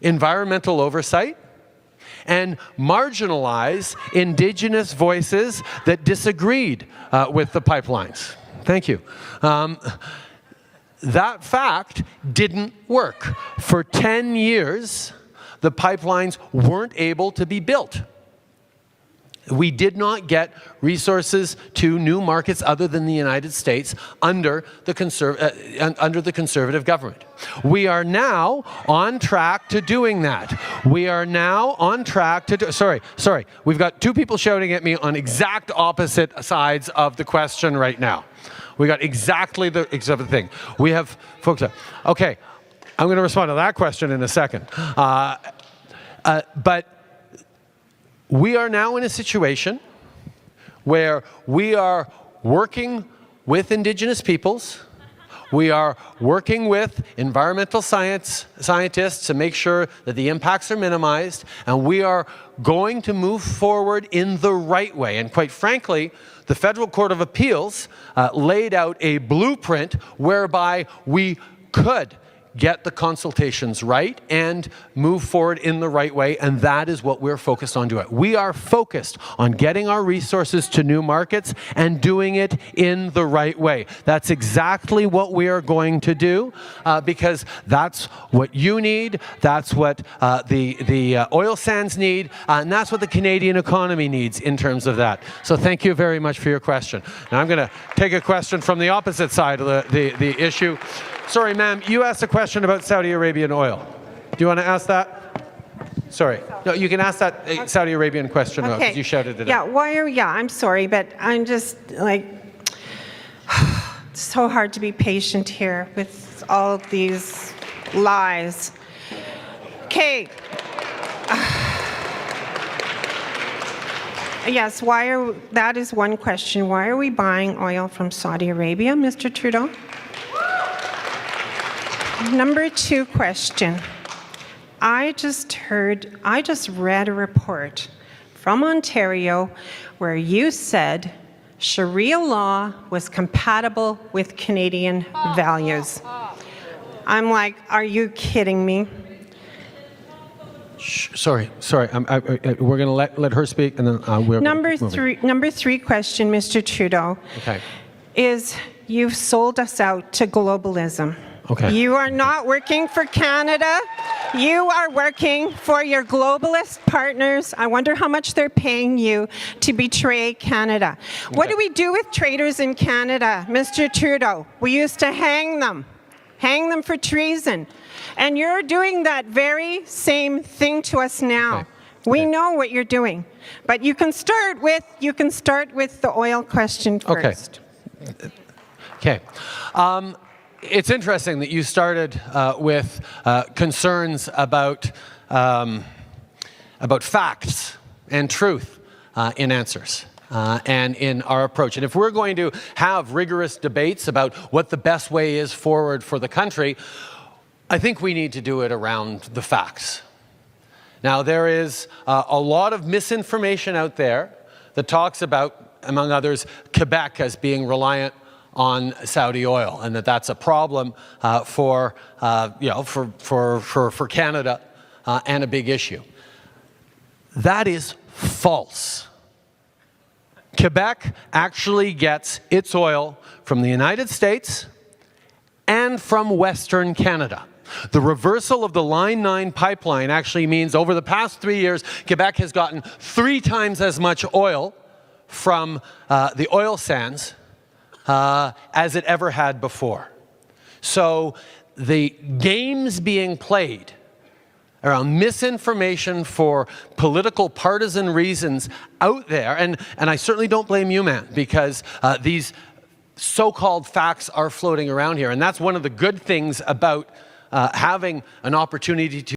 environmental oversight, and marginalize Indigenous voices that disagreed with the pipelines. Thank you. That fact didn't work. For 10 years, the pipelines weren't able to be built. We did not get resources to new markets other than the United States under the Conservative government. We are now on track to doing that. We are now on track to do, sorry, we've got two people shouting at me on exact opposite sides of the question right now. We got exactly the thing. We have folks, okay, I'm going to respond to that question in a second. But we are now in a situation where we are working with Indigenous peoples. We are working with environmental scientists to make sure that the impacts are minimized, and we are going to move forward in the right way. And quite frankly, the Federal Court of Appeals laid out a blueprint whereby we could get the consultations right and move forward in the right way, and that is what we're focused on doing. We are focused on getting our resources to new markets and doing it in the right way. That's exactly what we are going to do because that's what you need, that's what the oil sands need, and that's what the Canadian economy needs in terms of that. So thank you very much for your question. Now I'm going to take a question from the opposite side of the issue. Sorry, ma'am, you asked a question about Saudi Arabian oil. Do you want to ask that? Sorry. No, you can ask that Saudi Arabian question because you shouted it out. I'm sorry, but I'm just like, it's so hard to be patient here with all of these lies. Okay. Yes, that is one question. Why are we buying oil from Saudi Arabia, Mr. Trudeau? Number 2 question. I just read a report from Ontario where you said Sharia law was compatible with Canadian values. I'm like, are you kidding me? Sorry. We're going to let her speak, and then we're Number 3 question, Mr. Trudeau, is you've sold us out to globalism. Okay. You are not working for Canada. You are working for your globalist partners. I wonder how much they're paying you to betray Canada. Okay. What do we do with traitors in Canada, Mr. Trudeau? We used to hang them for treason. And you're doing that very same thing to us now. Okay. We know what you're doing. But you can start with the oil question first. Okay. It's interesting that you started with concerns about facts and truth in answers and in our approach. And if we're going to have rigorous debates about what the best way is forward for the country, I think we need to do it around the facts. Now, there is a lot of misinformation out there that talks about, among others, Quebec as being reliant on Saudi oil, and that's a problem for Canada and a big issue. That is false. Quebec actually gets its oil from the United States and from Western Canada. The reversal of the Line 9 pipeline actually means over the past 3 years, Quebec has gotten 3 times as much oil from the oil sands as it ever had before. So the games being played around misinformation for political partisan reasons out there, and I certainly don't blame you, man, because these so-called facts are floating around here, and that's one of the good things about having an opportunity to